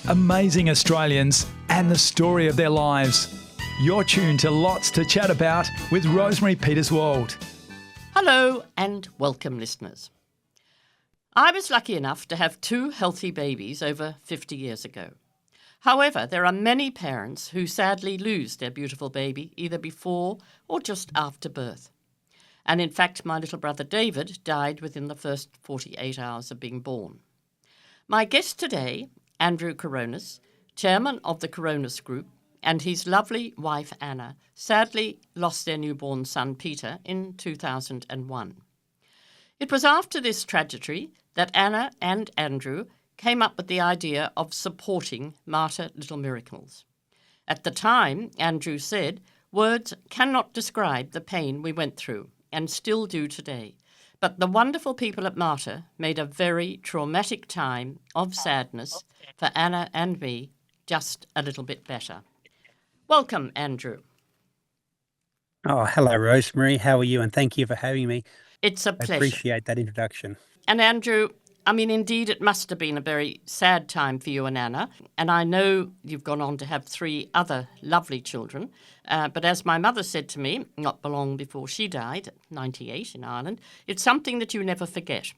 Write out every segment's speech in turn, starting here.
amazing Australians and the story of their lives. You're tuned to Lots to Chat About with Rosemary Peterswald. Hello and welcome, listeners. I was lucky enough to have 2 healthy babies over 50 years ago. However, there are many parents who sadly lose their beautiful baby either before or just after birth. And in fact, my little brother David died within the first 48 hours of being born. My guest today, Andrew Coronis, chairman of the Coronis Group, and his lovely wife Anna, sadly lost their newborn son Peter in 2001. It was after this tragedy that Anna and Andrew came up with the idea of supporting Mater Little Miracles. At the time, Andrew said, "Words cannot describe the pain we went through, and still do today. But the wonderful people at Mater made a very traumatic time of sadness for Anna and me just a little bit better." Welcome, Andrew. Oh, hello, Rosemary. How are you? And thank you for having me. It's a I pleasure. appreciate that introduction. And Andrew, indeed, it must have been a very sad time for you and Anna. And I know you've gone on to have 3 other lovely children. But as my mother said to me, not long before she died, at 98 in Ireland, it's something that you never forget.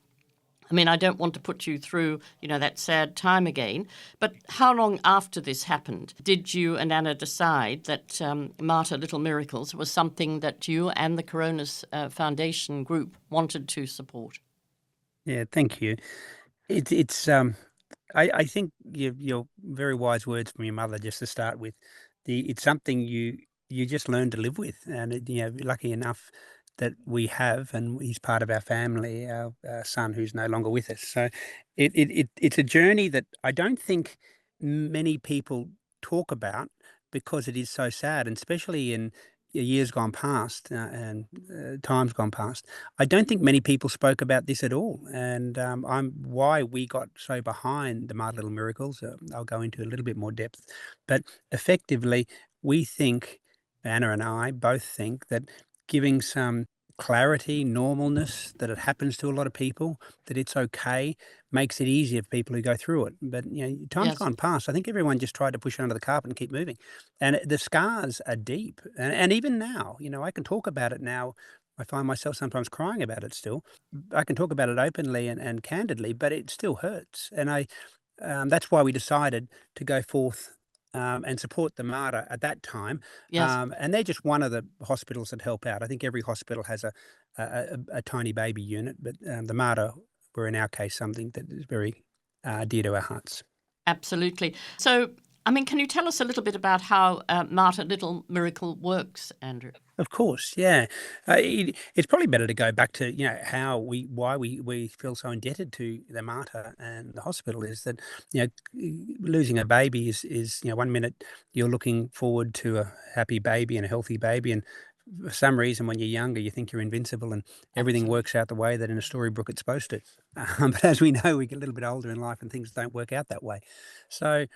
I don't want to put you through, that sad time again. But how long after this happened did you and Anna decide that Mater Little Miracles was something that you and the Coronis Foundation group wanted to support? Yeah, thank you. I think your very wise words from your mother just to start with. It's something you just learn to live with, and lucky enough that we have, and he's part of our family, our son who's no longer with us. So it's a journey that I don't think many people talk about because it is so sad, and especially in years gone past and times gone past. I don't think many people spoke about this at all, and why we got so behind the Mater Little Miracles. I'll go into a little bit more depth, but effectively, we think, Anna and I both think, that giving some clarity, normalness, that it happens to a lot of people, that it's okay, makes it easier for people who go through it. But time's Yes. gone past. I think everyone just tried to push it under the carpet and keep moving. And the scars are deep. And even now, I can talk about it now. I find myself sometimes crying about it still. I can talk about it openly and candidly, but it still hurts. And that's why we decided to go forth and support the Mater at that time. Yes. And they're just one of the hospitals that help out. I think every hospital has a tiny baby unit, but the Mater were in our case something that is very dear to our hearts. Absolutely. So, can you tell us a little bit about how Mater Little Miracle works, Andrew? Of course, yeah. It's probably better to go back to why we feel so indebted to the Mater and the hospital is that losing a baby is 1 minute you're looking forward to a happy baby and a healthy baby, and for some reason when you're younger you think you're invincible and everything Absolutely. works out the way that in a storybook it's supposed to. But as we know, we get a little bit older in life and things don't work out that way. So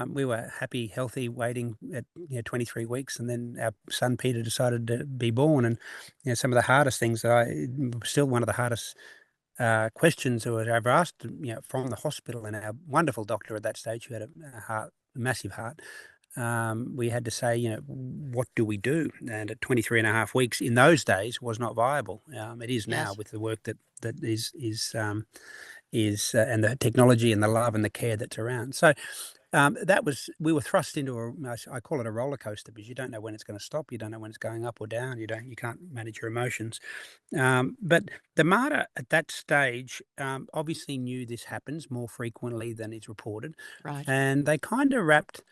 we were happy, healthy, waiting at 23 weeks, and then our son Peter decided to be born. And some of the hardest things still one of the hardest questions that I've asked, from the hospital and our wonderful doctor at that stage, who had a massive heart. We had to say, what do we do? And at 23 and a half weeks in those days was not viable. It is now Yes. with the work that is and the technology and the love and the care that's around. So we were thrust into I call it a roller coaster, because you don't know when it's going to stop. You don't know when it's going up or down. You can't manage your emotions. But the Mater at that stage obviously knew this happens more frequently than is reported. Right. And they kind of wrapped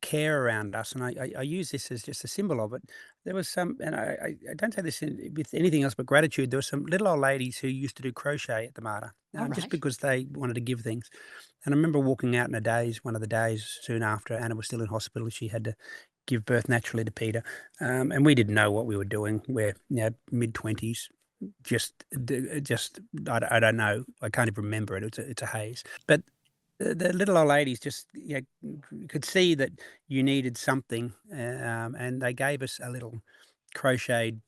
care around us, and I use this as just a symbol of it. There was some, and I don't say this with anything else but gratitude. There were some little old ladies who used to do crochet at the Mater, All just right. because they wanted to give things. And I remember walking out one of the days soon after Anna was still in hospital. She had to give birth naturally to Peter, and we didn't know what we were doing. We're mid-20s. I don't know. I can't even remember it. It's a haze. But the little old ladies just could see that you needed something, and they gave us a little crocheted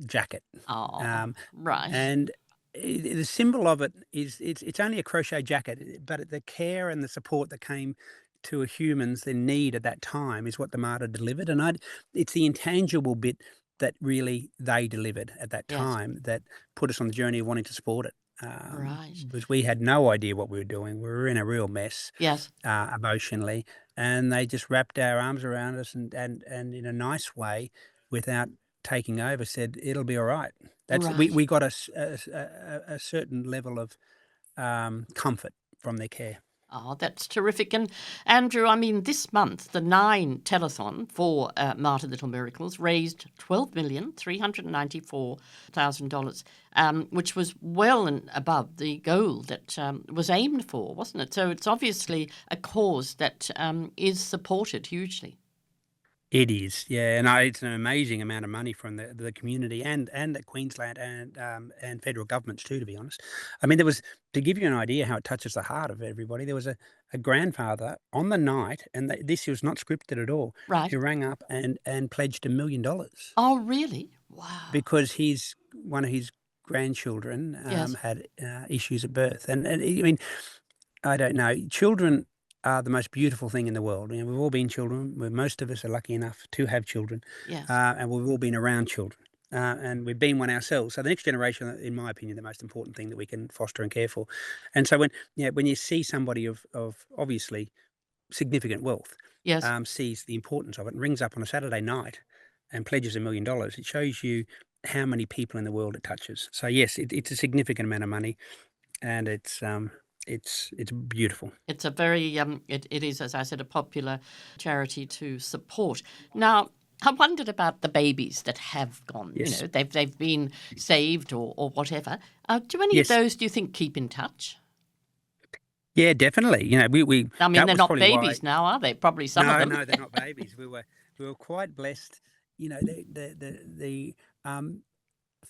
jacket. Oh, Um, right. and the symbol of it is it's only a crochet jacket, but the care and the support that came to a humans, their need at that time is what the Marta delivered, and it's the intangible bit that really they delivered at that Yes. time that put us on the journey of wanting to support it. Right. Because we had no idea what we were doing. We were in a real mess, Yes. emotionally, and they just wrapped our arms around us and in a nice way, without taking over, said, "It'll be all right." That's Right. we got a certain level of comfort from their care. Oh, that's terrific. And Andrew, I mean, this month, the 9 telethon for Marta Little Miracles raised $12,394,000, which was well and above the goal that was aimed for, wasn't it? So it's obviously a cause that is supported hugely. It is, yeah, and it's an amazing amount of money from the community and the Queensland and federal governments too, to be honest. I mean, there was, to give you an idea how it touches the heart of everybody, there was a grandfather on the night, and this was not scripted at all, Right. who rang up and pledged $1 million Oh, really? Wow. because one of his grandchildren Yes. had issues at birth, and I mean, I don't know. Children are the most beautiful thing in the world. You know, we've all been children. Most of us are lucky enough to have children, Yes. and we've all been around children, and we've been one ourselves. So the next generation, in my opinion, the most important thing that we can foster and care for. And so when you see somebody of obviously significant wealth, Yes. sees the importance of it and rings up on a Saturday night and pledges $1 million, it shows you how many people in the world it touches. So yes, it's a significant amount of money, and it's beautiful. It's a very, it is, as I said, a popular charity to support. Now, I wondered about the babies that have gone. Yes. You know, they've been saved or whatever. Do any Yes. of those, do you think, keep in touch? Yeah, definitely. You know, we I mean, that they're was not probably why. babies now, are they? Probably some of them. No, they're not babies. We were quite blessed. You know,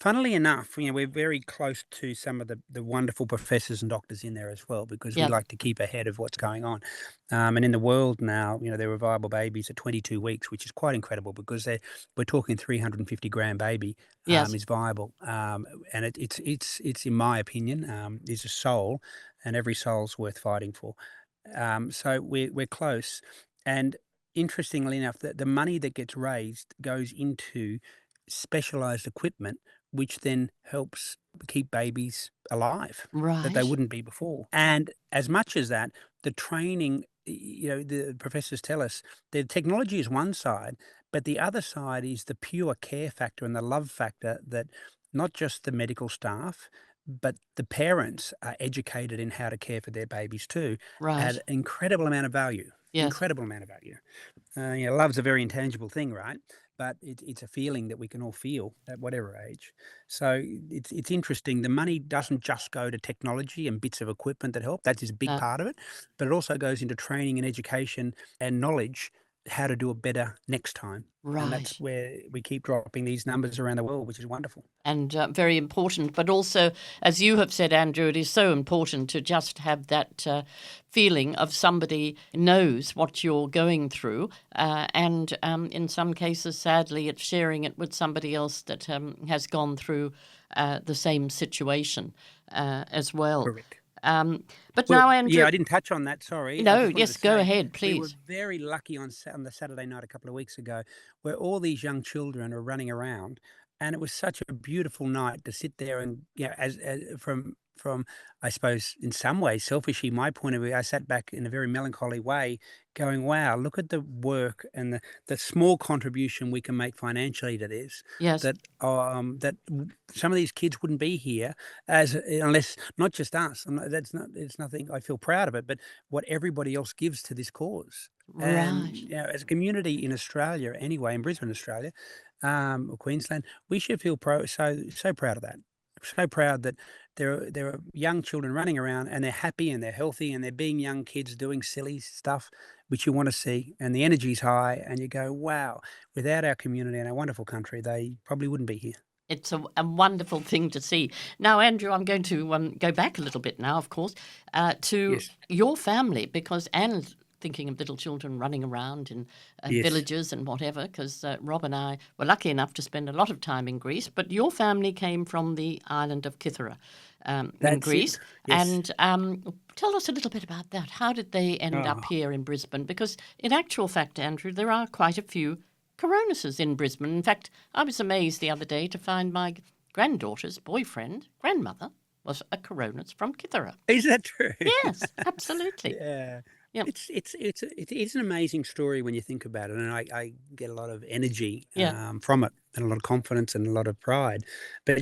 funnily enough, you know, we're very close to some of the wonderful professors and doctors in there as well, because we Yeah. like to keep ahead of what's going on. And in the world now, you know, there are viable babies at 22 weeks, which is quite incredible, because we're talking 350-gram baby Yes. is viable. And it's in my opinion, is a soul, and every soul's worth fighting for. So we're close, and interestingly enough, the money that gets raised goes into specialized equipment, which then helps keep babies alive that they Right. wouldn't be before. And as much as that, the training, you know, the professors tell us the technology is one side, but the other side is the pure care factor and the love factor that not just the medical staff, but the parents are educated in how to care for their babies too, at Right. an incredible amount of value. Yes. Incredible amount of value. You know, love's a very intangible thing, right? But it's a feeling that we can all feel at whatever age. So it's interesting. The money doesn't just go to technology and bits of equipment that help. That is a big Uh, part of it. But it also goes into training and education and knowledge how to do it better next time. And that's right. where we keep dropping these numbers around the world, which is wonderful. And very important. But also, as you have said, Andrew, it is so important to just have that feeling of somebody knows what you're going through. And in some cases, sadly, it's sharing it with somebody else that has gone through the same situation as well. Correct. But Well, now, Andrew, yeah, I didn't touch on that. Sorry. I no, just wanted yes, to go say ahead, we were please. very lucky on the Saturday night a couple of weeks ago, where all these young children are running around, and it was such a beautiful night to sit there and, you know, as from I suppose in some ways selfishly my point of view, I sat back in a very melancholy way, going, "Wow, look at the work and the small contribution we can make financially to this. Yes, Some of these kids wouldn't be here unless not just us. It's nothing. I feel proud of it, but what everybody else gives to this cause. And right. you know, as a community in Australia, anyway, in Brisbane, Australia, or Queensland, we should feel so proud of that. So proud that there are young children running around and they're happy and they're healthy and they're being young kids doing silly stuff which you want to see, and the energy's high, and you go, wow, without our community and our wonderful country, they probably wouldn't be here. It's a wonderful thing to see. Now, Andrew, I'm going to go back a little bit now, of course, to Yes. your family, because and thinking of little children running around in Yes. villages and whatever, because Rob and I were lucky enough to spend a lot of time in Greece, but your family came from the island of Kythera. in That's Greece. it. Yes. And tell us a little bit about that. How did they end up Oh, here in Brisbane? Because in actual fact, Andrew, there are quite a few Coronises in Brisbane. In fact, I was amazed the other day to find my granddaughter's grandmother, was a Coronis from Kitharah. is that true? Yes, absolutely. Yeah. Yep. It is an amazing story when you think about it, and I get a lot of energy Yeah. from it, and a lot of confidence and a lot of pride. But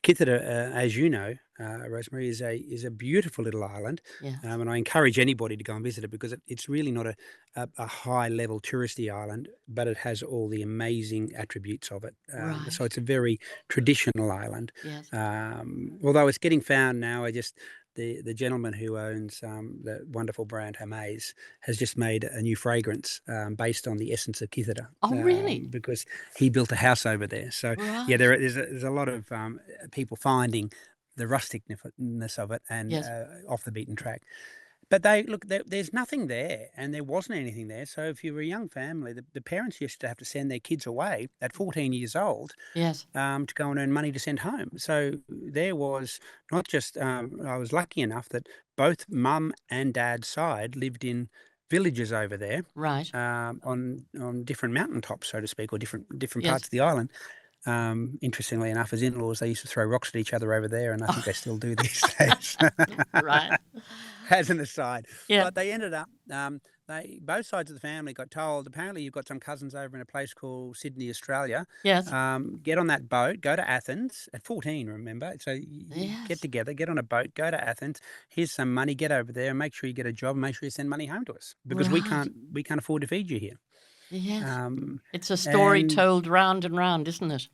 Kitharah, as you know, Rosemary, is a beautiful little island, Yeah. and I encourage anybody to go and visit it because it's really not a high level touristy island, but it has all the amazing attributes of it. Right. So it's a very traditional island. Yes. Although it's getting found now, the gentleman who owns the wonderful brand Hermes has just made a new fragrance based on the essence of Kitharah, Oh, really? because he built a house over there. So yeah, Right. there's a lot of people finding the rusticness of it and Yes. off the beaten track. But there's nothing there, and there wasn't anything there. So if you were a young family, the parents used to have to send their kids away at 14 years old Yes. to go and earn money to send home. So there was not just, I was lucky enough that both mum and dad's side lived in villages over there Right. on different mountaintops, so to speak, or different Yes. parts of the island. Interestingly enough, as in-laws, they used to throw rocks at each other over there, and I think they still do these days. Right. As an aside. Yeah. But they ended up, both sides of the family got told, apparently you've got some cousins over in a place called Sydney, Australia. Yes. Get on that boat, go to Athens at 14, remember? So you get Yes. together, get on a boat, go to Athens. Here's some money, get over there, and make sure you get a job, and make sure you send money home to us because Right. we can't afford to feed you here. Yes. It's a story And told round and round, isn't it?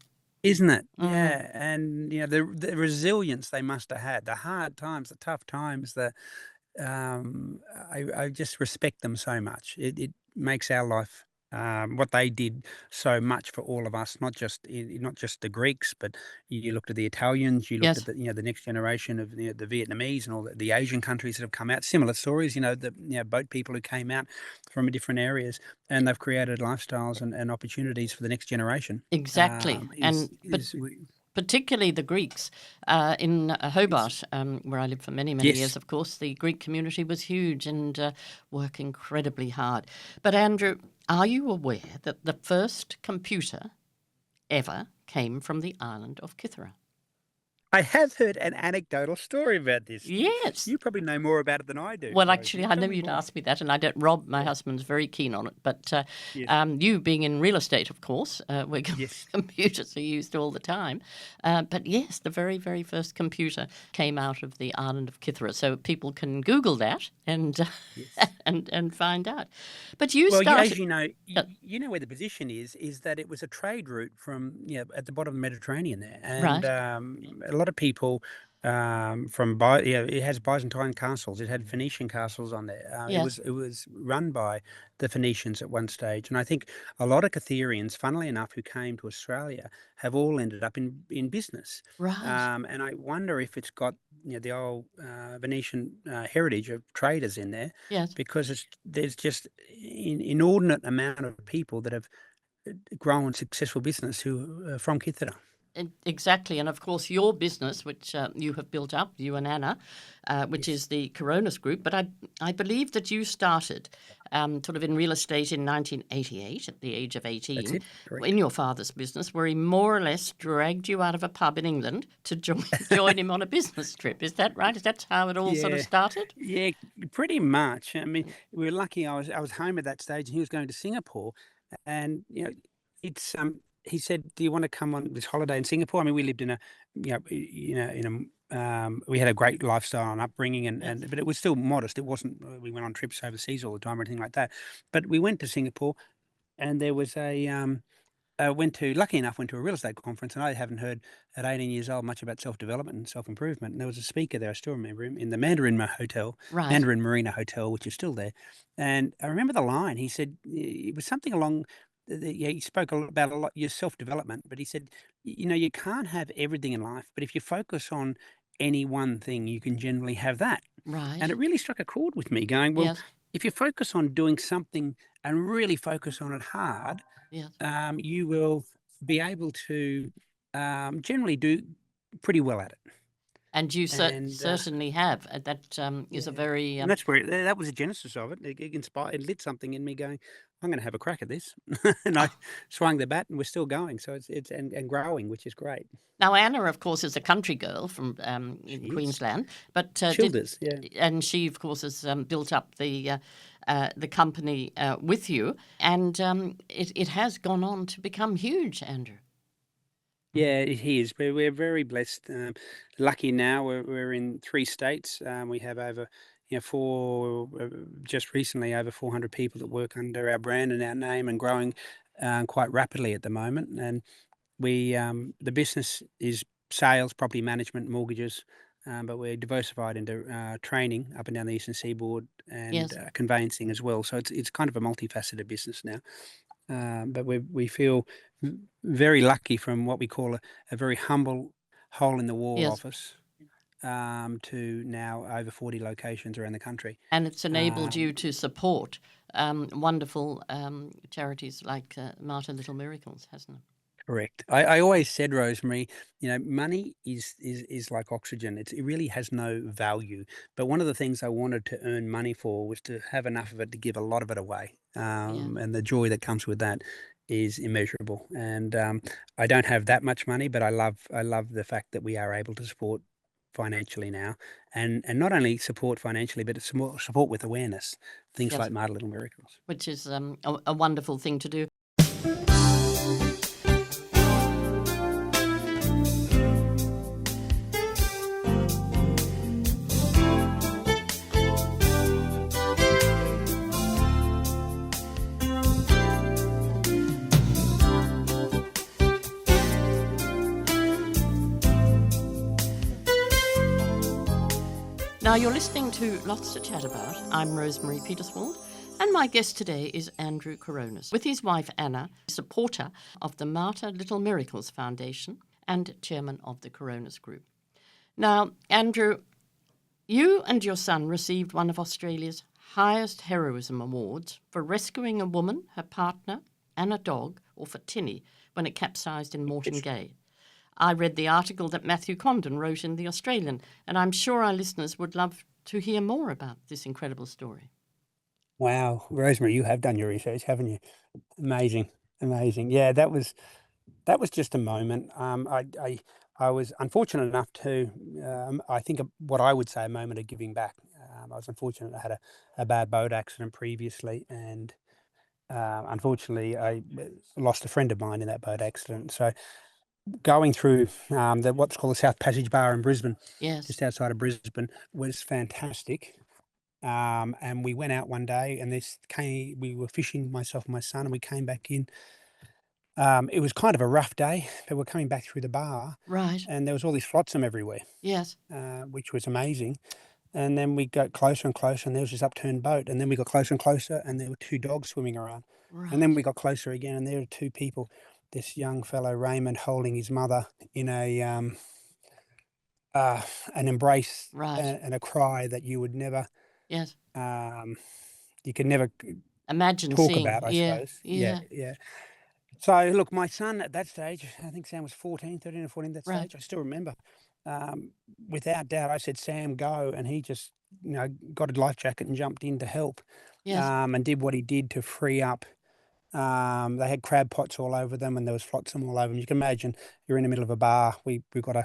isn't it? Mm. Yeah. And the resilience they must have had, the hard times, the tough times, um, I just respect them so much. It makes our life, what they did, so much for all of us. Not just the Greeks, but you looked at the Italians. You looked Yes. at the next generation of the Vietnamese and all the Asian countries that have come out. Similar stories. The boat people who came out from different areas, and they've created lifestyles and opportunities for the next generation. Exactly. And particularly the Greeks in Hobart, where I lived for many, many years, Yes. of course, the Greek community was huge and work incredibly hard. But Andrew, are you aware that the first computer ever came from the island of Kitharah? I have heard an anecdotal story about this. Yes. You probably know more about it than I do. Well, Rosie. actually, I Tell know me you'd more. ask me that, and I don't. Rob, my husband's very keen on it. But Yes. you being in real estate, of course, where Yes. computers are used all the time. But yes, the very, very first computer came out of the island of Kitharah, so people can Google that and Yes. and find out. But you Well, started. as you know, Uh, you know where the position is that it was a trade route from at the bottom of the Mediterranean there, and right. a lot of people it has Byzantine castles, it had Phoenician castles on there. Yes. It was run by the Phoenicians at one stage, and I think a lot of Catherians, funnily enough, who came to Australia, have all ended up in business. Right. And I wonder if it's got the old Venetian heritage of traders in there, Yes. because there's just an inordinate amount of people that have grown successful business who are from Kitharah. Exactly, and of course your business, which you have built up, you and Anna, which Yes. is the Coronis Group. But I believe that you started sort of in real estate in 1988 at the age of That's 18 it. Correct. in your father's business, where he more or less dragged you out of a pub in England to join him on a business trip. Is that right? Is that how it all sort of Yeah. started? Yeah, pretty much. I mean, we were lucky. I was home at that stage, and he was going to Singapore, and it's he said, "Do you want to come on this holiday in Singapore?" I mean, we lived in a we had a great lifestyle and upbringing, Yes. but it was still modest. It wasn't. We went on trips overseas all the time or anything like that. But we went to Singapore, and there was lucky enough, went to a real estate conference, and I haven't heard at 18 years old much about self-development and self-improvement. And there was a speaker there, I still remember him, in the Right. Mandarin Marina Hotel, which is still there. And I remember the line. He said, it was something along, he spoke about a lot, your self-development, but he said, you can't have everything in life, but if you focus on any one thing, you can generally have that. Right. And it really struck a chord with me going, well, Yes. if you focus on doing something and really focus on it hard, Yes. you will be able to generally do pretty well at it. And you And certainly have. That is a very and that's where that was the genesis of it. It inspired, it lit something in me going, I'm going to have a crack at this. And I swung the bat, and we're still going. So it's and growing, which is great. Now, Anna, of course, is a country girl from in She is. Queensland, but Childers, yeah. and she, of course, has built up the company with you, and it has gone on to become huge, Andrew. Yeah, it is. We're very blessed. Lucky now. We're in 3 states. We have over, just recently over 400 people that work under our brand and our name, and growing quite rapidly at the moment. And we the business is sales, property management, mortgages, but we're diversified into training up and down the eastern seaboard, and Yes. conveyancing as well. So it's kind of a multifaceted business now. But we feel very lucky from what we call a very humble hole in the wall Yes. office to now over 40 locations around the country. And it's enabled you to support wonderful charities like Martyr Little Miracles, hasn't it? Correct. I always said, Rosemary, money is like oxygen. It really has no value. But one of the things I wanted to earn money for was to have enough of it to give a lot of it away. And the joy that comes with that is immeasurable. And I don't have that much money, but I love the fact that we are able to support financially now, and not only support financially, but support with awareness, things Yes. like Martyr Little Miracles. Which is a wonderful thing to do. Now, you're listening to Lots to Chat About. I'm Rosemary Peterswald, and my guest today is Andrew Coronis, with his wife Anna, supporter of the Martyr Little Miracles Foundation and chairman of the Coronis Group. Now, Andrew, you and your son received one of Australia's highest heroism awards for rescuing a woman, her partner, and a dog off a tinny when it capsized in Moreton Gay. I read the article that Matthew Condon wrote in The Australian, and I'm sure our listeners would love to hear more about this incredible story. Wow, Rosemary, you have done your research, haven't you? Amazing. Yeah, that was just a moment. I was unfortunate enough to, I think, what I would say a moment of giving back. I was unfortunate. I had a bad boat accident previously, and unfortunately, I lost a friend of mine in that boat accident. So going through what's called the South Passage Bar in Brisbane, Yes. just outside of Brisbane, was fantastic. And we went out one day, and we were fishing, myself and my son, and we came back in. It was kind of a rough day, but we're coming back through the bar, Right. and there was all this flotsam everywhere, Yes. which was amazing. And then we got closer and closer, and there was this upturned boat. And then we got closer and closer, and there were 2 dogs swimming around. Right. And then we got closer again, and there were 2 people. This young fellow, Raymond, holding his mother in an embrace, Right. and a cry that you would never, Yes. you could never Imagine talk seeing. about, I suppose. Yeah. So look, my son at that stage, I think Sam was 13 or 14 at that Right. stage. I still remember. Without doubt, I said, Sam, go. And he just, got a life jacket and jumped in to help. Yes. And did what he did to free up. They had crab pots all over them, and there was flotsam all over them. You can imagine you're in the middle of a bar. We've got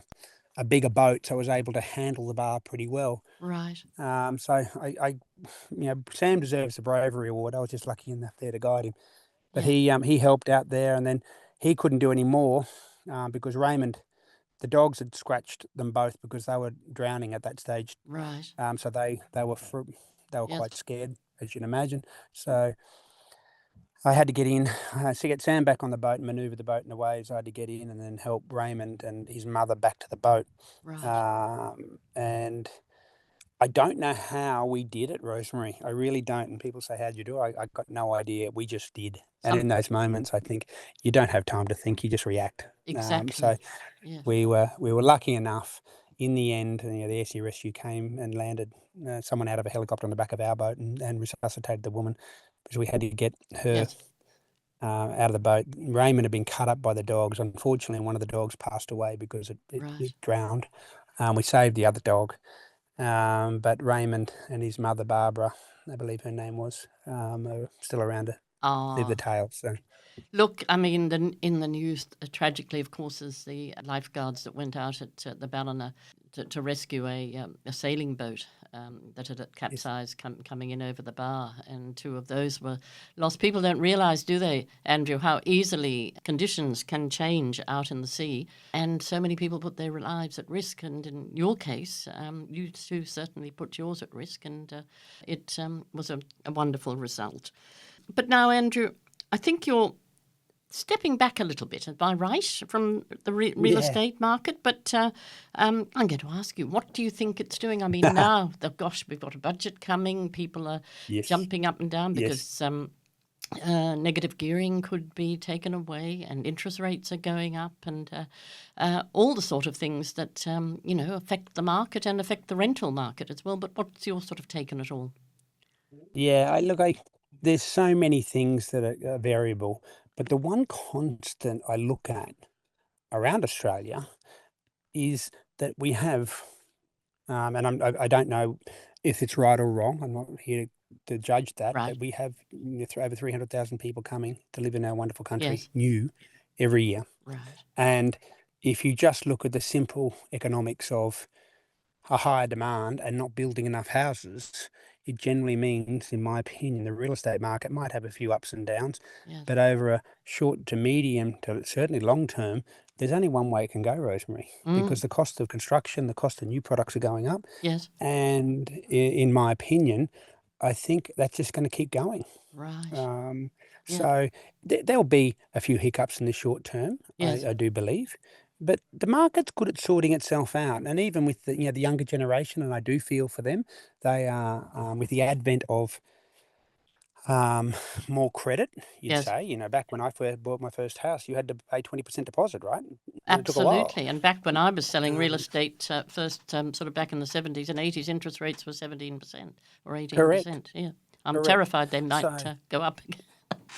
a bigger boat, so I was able to handle the bar pretty well. Right. So I Sam deserves the bravery award. I was just lucky enough there to guide him. But he helped out there, and then he couldn't do any more because Raymond, the dogs had scratched them both because they were drowning at that stage. Right. So they were Yes. quite scared, as you can imagine. So I had to get in to get Sam back on the boat and maneuver the boat in the waves. I had to get in and then help Raymond and his mother back to the boat. Right. And I don't know how we did it, Rosemary. I really don't. And people say, how'd you do it? I got no idea. We just did. And in those moments, I think you don't have time to think. You just react. Exactly. So Yes. we were lucky enough in the end. The Air Sea Rescue came and landed someone out of a helicopter on the back of our boat and resuscitated the woman, because we had to get her Yes. out of the boat. Raymond had been cut up by the dogs. Unfortunately, one of the dogs passed away because it Right. drowned. We saved the other dog, but Raymond and his mother, Barbara, I believe her name was, are still around to live the Oh, tale. So look, I mean, in the news, tragically, of course, is the lifeguards that went out at the Ballina to rescue a sailing boat that had yes, capsized coming in over the bar, and two of those were lost. People don't realise, do they, Andrew, how easily conditions can change out in the sea, and so many people put their lives at risk. And in your case, you two certainly put yours at risk, and it was a wonderful result. But now, Andrew, I think you're stepping back a little bit, am I right, from the real yeah, estate market? But I'm going to ask you, what do you think it's doing? I mean, now, gosh, we've got a budget coming. People are yes, jumping up and down yes. because negative gearing could be taken away and interest rates are going up and all the sort of things that, affect the market and affect the rental market as well. But what's your sort of take on it all? Yeah, there's so many things that are variable, but the one constant I look at around Australia is that we have, and I don't know if it's right or wrong. I'm not here to judge that, Right. but we have over 300,000 people coming to live in our wonderful country, Yes. new, every year. Right. And if you just look at the simple economics of a higher demand and not building enough houses, it generally means, in my opinion, the real estate market might have a few ups and downs, Yes. but over a short to medium to certainly long term, there's only one way it can go, Rosemary, because the cost of construction, the cost of new products are going up. Yes. And in my opinion, I think that's just going to keep going. Right. Um, Yeah. so there'll be a few hiccups in the short term, Yes. I do believe, but the market's good at sorting itself out. And even with the younger generation, and I do feel for them, they are with the advent of more credit. You'd Yes. say, back when I first bought my first house, you had to pay 20% deposit, right? And it took a while. Absolutely. And back when I was selling real Um, estate first, sort of back in the 70s and 80s, interest rates were 17% or correct, 18%. Yeah. I'm correct. terrified they might So. go up again.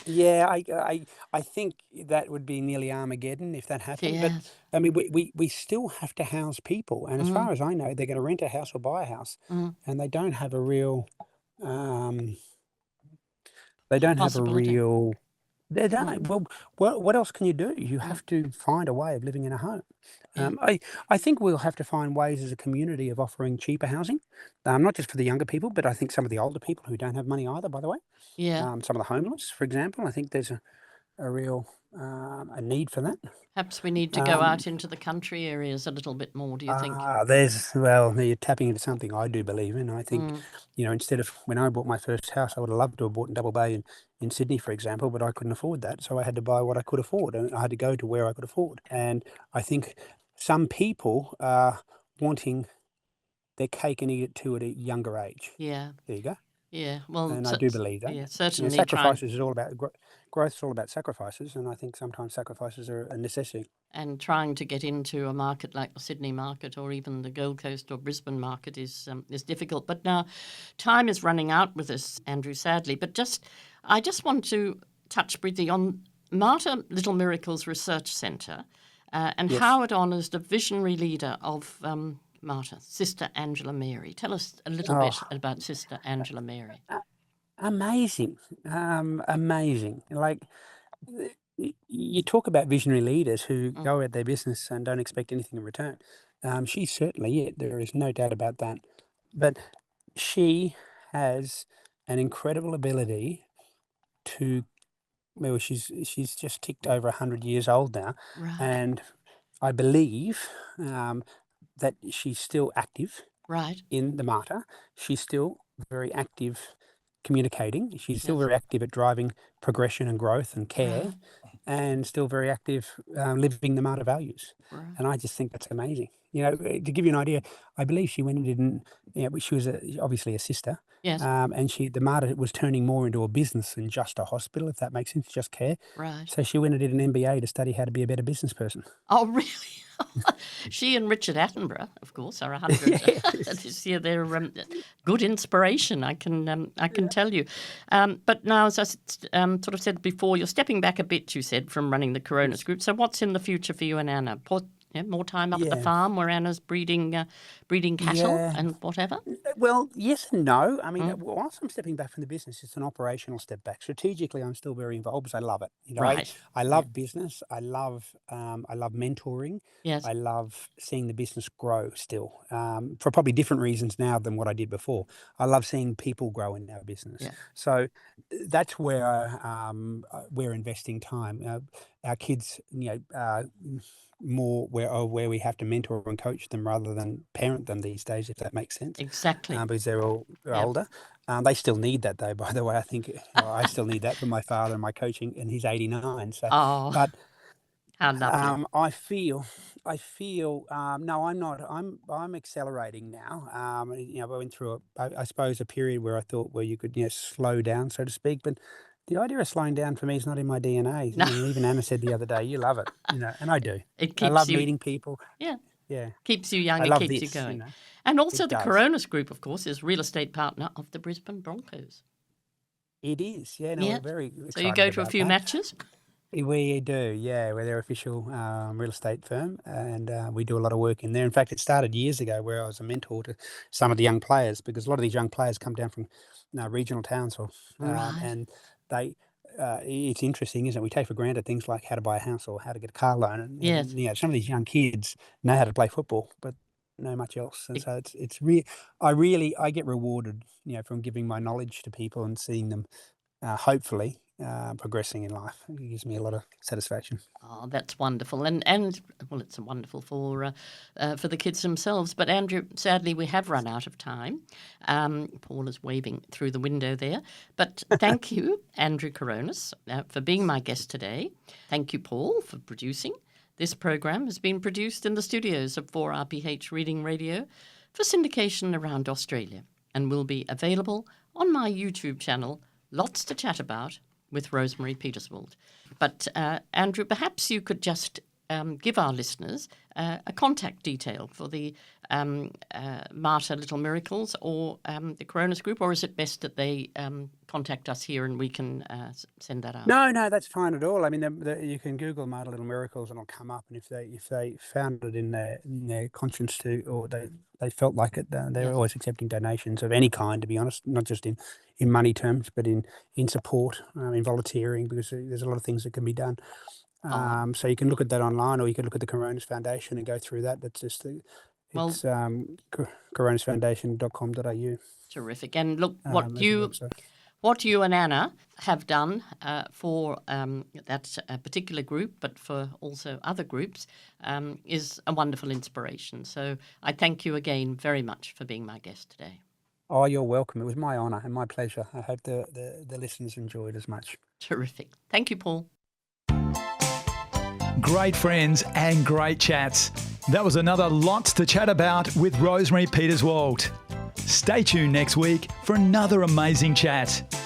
Yeah, I think that would be nearly Armageddon if that happened. But Yes. I mean, we still have to house people, and as Mm, far as I know, they're going to rent a house or buy a house, mm. and they don't have a real, um, they don't have a Possibility. real. They Mm, don't. Well, what else can you do? You mm. have to find a way of living in a home. Yeah. I think we'll have to find ways as a community of offering cheaper housing, not just for the younger people, but I think some of the older people who don't have money either. By the way, Yeah. some of the homeless, for example, I think there's a real a need for that. Perhaps we need to go Um, out into the country areas a little bit more, do you think? you're tapping into something I do believe in. I think, Mm. instead of when I bought my first house, I would have loved to have bought in Double Bay in Sydney, for example, but I couldn't afford that. So I had to buy what I could afford and I had to go to where I could afford. And I think some people are wanting their cake and eat it too at a younger age. Yeah. There you go. Yeah. Well, And I do believe that. yeah, certainly trying. Sacrifices is all about growth is all about sacrifices. And I think sometimes sacrifices are a necessity. And trying to get into a market like the Sydney market or even the Gold Coast or Brisbane market is difficult. But now, time is running out with us, Andrew, sadly. But I just want to touch briefly on Marta Little Miracles Research Centre and Yes. how it honours the visionary leader of Marta, Sister Angela Mary. Tell us a little bit Oh, about Sister Angela Mary. amazing. Amazing. Like, you talk about visionary leaders who Mm, go at their business and don't expect anything in return. She's certainly it. There is no doubt about that. But she has an incredible ability to, well, she's just ticked over 100 years old now, right, and I believe that she's still active right, in the Marta. She's still very active communicating. She's still yes, very active at driving progression and growth and care, right, and still very active living the Marta values. right, And I just think that's amazing. To give you an idea, I believe she went and didn't, she was obviously a sister, yes, and the Marta was turning more into a business than just a hospital, if that makes sense, just care. right. So she went and did an MBA to study how to be a better business person. Oh, really? She and Richard Attenborough, of course, are 100 Yes. this year. They're good inspiration, I can tell you. But now, as I sort of said before, you're stepping back a bit, you said, from running the Coronis Yes. Group. So what's in the future for you and Anna? Yeah, more time up at the Yeah. farm where Anna's breeding cattle Yeah. and whatever. Well, yes and no. I mean, Mm. whilst I'm stepping back from the business, it's an operational step back. Strategically, I'm still very involved because I love it. Right. I Yeah. love business. I love mentoring. Yes. I love seeing the business grow still, for probably different reasons now than what I did before. I love seeing people grow in our business. Yeah. So that's where we're investing time. Our kids, more where we have to mentor and coach them rather than parent them these days, if that makes sense, Exactly. because they're all Yeah. older. They still need that though, by the way. I think I still need that from my father and my coaching, and he's 89. So, Oh, but how lovely. I feel, no, I'm not. I'm accelerating now. I went through I suppose a period where I thought where you could slow down, so to speak, but the idea of slowing down for me is not in my DNA. No, Even Anna said the other day, you love it, and I do. it I keeps love you, meeting people. yeah, Yeah, keeps you young I and love keeps you this. going. And also It the does. Coronis Group, of course, is real estate partner of the Brisbane Broncos. It is. Yeah, no, Yeah. we're very So you excited go to a about few that. matches? We do, yeah. We're their official real estate firm, and we do a lot of work in there. In fact, it started years ago where I was a mentor to some of the young players, because a lot of these young players come down from regional towns, Right. and they. It's interesting, isn't it? We take for granted things like how to buy a house or how to get a car loan, and Yes. some of these young kids know how to play football, but know much else, and It- so I get rewarded, from giving my knowledge to people and seeing them hopefully progressing in life. It gives me a lot of satisfaction. Oh, that's wonderful, and well, it's wonderful for the kids themselves. But Andrew, sadly, we have run out of time. Paul is waving through the window there. But thank you, Andrew Coronis, for being my guest today. Thank you, Paul, for producing. This program has been produced in the studios of 4RPH Reading Radio for syndication around Australia, and will be available on my YouTube channel, Lots to Chat About, with Rosemary Peterswald. But Andrew, perhaps you could just give our listeners a contact detail for the Marta Little Miracles or the Coronis Group, or is it best that they contact us here and we can send that out? No, that's fine at all. I mean, you can Google Marta Little Miracles and it'll come up. And if they found it in their conscience to, or they felt like it, they're Yes. always accepting donations of any kind. To be honest, not just in money terms, but in support, in volunteering, because there's a lot of things that can be done. So you can look at that online, or you can look at the Coronis Foundation and go through that. That's just it's coronisfoundation.com.au. Terrific. And look, as a website. what you and Anna have done for that particular group, but for also other groups, is a wonderful inspiration. So I thank you again very much for being my guest today. Oh, you're welcome. It was my honour and my pleasure. I hope the listeners enjoyed as much. Terrific. Thank you, Paul. Great friends and great chats. That was another Lots to Chat About with Rosemary Peterswald. Stay tuned next week for another amazing chat.